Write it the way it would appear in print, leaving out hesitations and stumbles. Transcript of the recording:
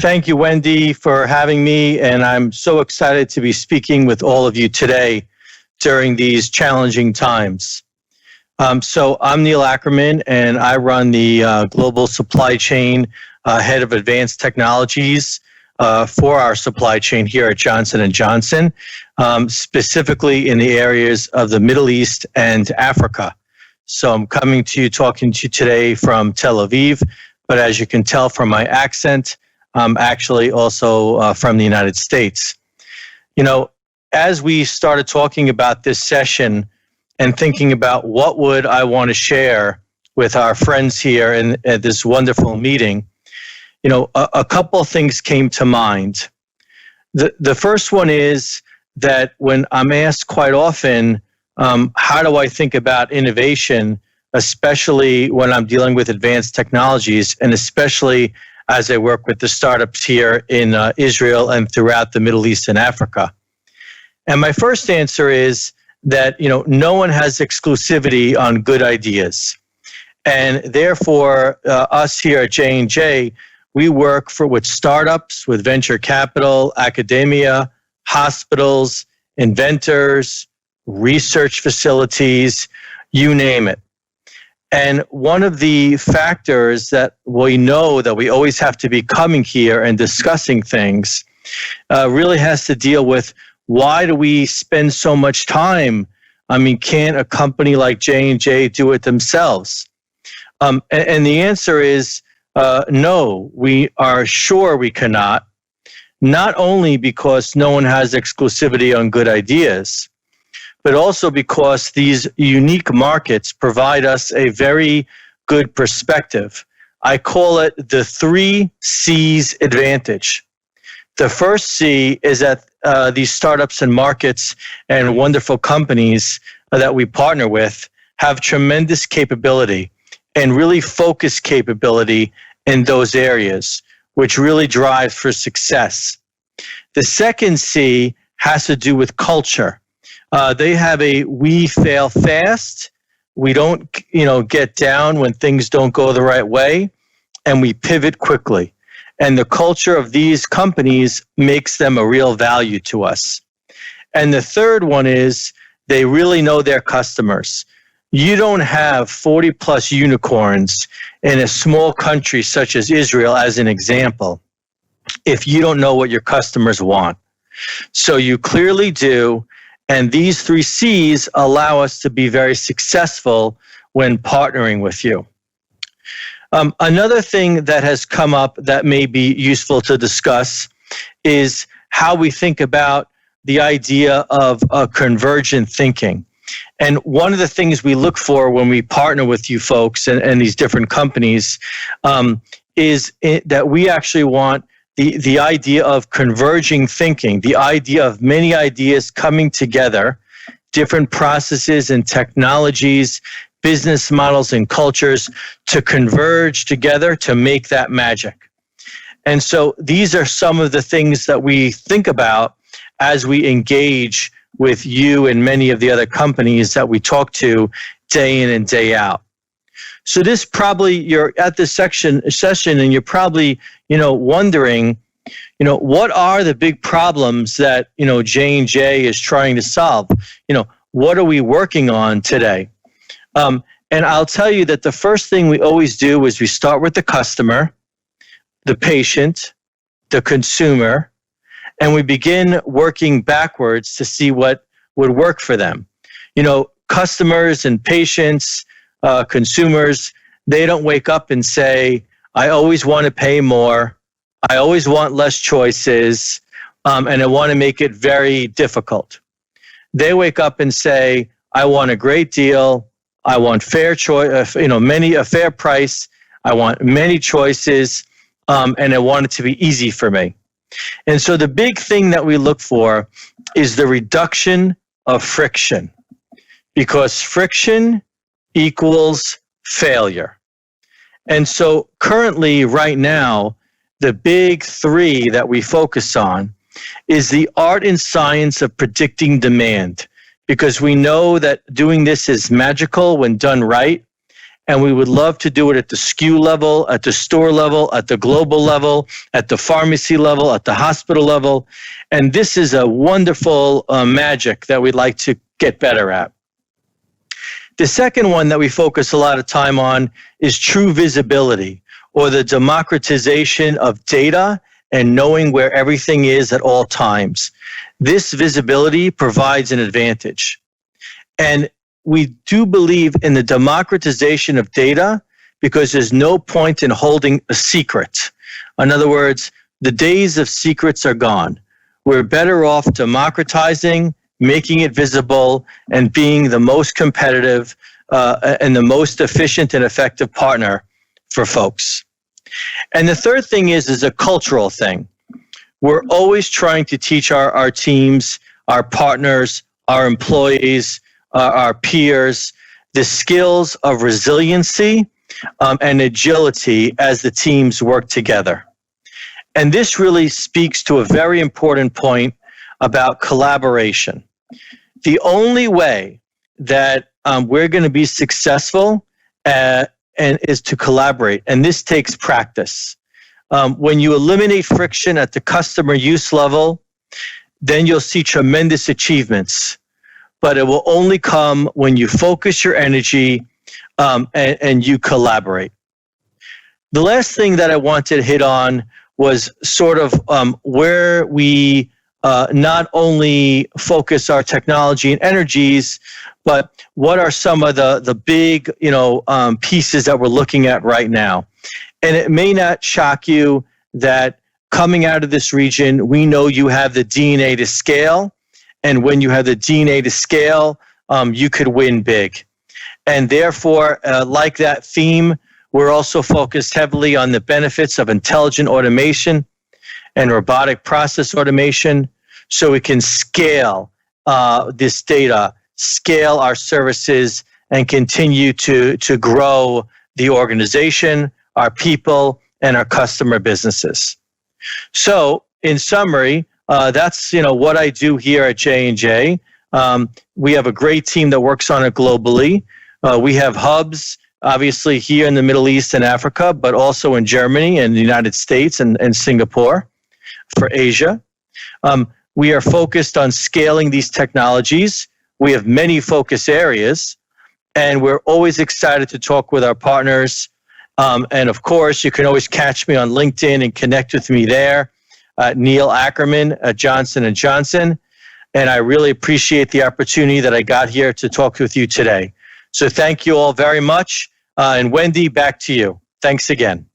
Thank you, Wendy, for having me. And I'm so excited to be speaking with all of you today during these challenging times. So I'm Neil Ackerman, and I run the global supply chain head of advanced technologies for our supply chain here at Johnson & Johnson, specifically in the areas of the Middle East and Africa. So I'm talking to you today from Tel Aviv, but as you can tell from my accent, I'm actually also from the United States. You know, as we started talking about this session and thinking about what would I want to share with our friends here at this wonderful meeting, you know, a couple of things came to mind. The first one is that when I'm asked quite often, how do I think about innovation, especially when I'm dealing with advanced technologies, and especially as I work with the startups here in Israel and throughout the Middle East and Africa. And my first answer is that, you know, no one has exclusivity on good ideas. And therefore, us here at J&J, we work with startups, with venture capital, academia, hospitals, inventors, research facilities, you name it. And one of the factors that we know that we always have to be coming here and discussing things really has to deal with, why do we spend so much time? I mean, can't a company like J&J do it themselves? And the answer is no, we are sure we cannot, not only because no one has exclusivity on good ideas, but also because these unique markets provide us a very good perspective. I call it the 3 C's advantage. The first C is that these startups and markets and wonderful companies that we partner with have tremendous capability and really focused capability in those areas, which really drives for success. The second C has to do with culture. They have we fail fast. We don't, get down when things don't go the right way, and we pivot quickly. And the culture of these companies makes them a real value to us. And the third one is they really know their customers. You don't have 40 plus unicorns in a small country such as Israel, as an example, if you don't know what your customers want. So you clearly do. And these 3 C's allow us to be very successful when partnering with you. Another thing that has come up that may be useful to discuss is how we think about the idea of convergent thinking. And one of the things we look for when we partner with you folks and these different companies is that we actually want the idea of converging thinking, the idea of many ideas coming together, different processes and technologies, business models and cultures to converge together to make that magic. And so these are some of the things that we think about as we engage with you and many of the other companies that we talk to day in and day out. So this probably, you're at this session and you're probably, wondering, what are the big problems that, J&J is trying to solve? What are we working on today? And I'll tell you that the first thing we always do is we start with the customer, the patient, the consumer, and we begin working backwards to see what would work for them. Customers and patients, consumers, they don't wake up and say, I always want to pay more, I always want less choices, and I want to make it very difficult. They wake up and say, I want a great deal, I want fair choice, a fair price, I want many choices, and I want it to be easy for me. And so the big thing that we look for is the reduction of friction, because friction equals failure. And so currently, right now, the big 3 that we focus on is the art and science of predicting demand, because we know that doing this is magical when done right, and we would love to do it at the SKU level, at the store level, at the global level, at the pharmacy level, at the hospital level. And this is a wonderful magic that we'd like to get better at. The second one that we focus a lot of time on is true visibility, or the democratization of data and knowing where everything is at all times. This visibility provides an advantage. And we do believe in the democratization of data because there's no point in holding a secret. In other words, the days of secrets are gone. We're better off democratizing, making it visible, and being the most competitive and the most efficient and effective partner for folks. And the third thing is a cultural thing. We're always trying to teach our teams, our partners, our employees, our peers, the skills of resiliency and agility as the teams work together. And this really speaks to a very important point about collaboration. The only way that we're going to be successful and is to collaborate, and this takes practice. When you eliminate friction at the customer use level, then you'll see tremendous achievements. But it will only come when you focus your energy and you collaborate. The last thing that I wanted to hit on was sort of where we not only focus our technology and energies, but what are some of the big pieces that we're looking at right now. And it may not shock you that coming out of this region, we know you have the DNA to scale. And when you have the DNA to scale, you could win big. And therefore, like that theme, we're also focused heavily on the benefits of intelligent automation and robotic process automation so we can scale this data, scale our services, and continue to grow the organization, our people, and our customer businesses. So, in summary, that's what I do here at J&J. We have a great team that works on it globally. We have hubs, obviously, here in the Middle East and Africa, but also in Germany and the United States and Singapore for Asia. We are focused on scaling these technologies. We have many focus areas, and we're always excited to talk with our partners. And of course, you can always catch me on LinkedIn and connect with me there. Neil Ackerman at Johnson & Johnson. And I really appreciate the opportunity that I got here to talk with you today. So thank you all very much. And Wendy, back to you. Thanks again.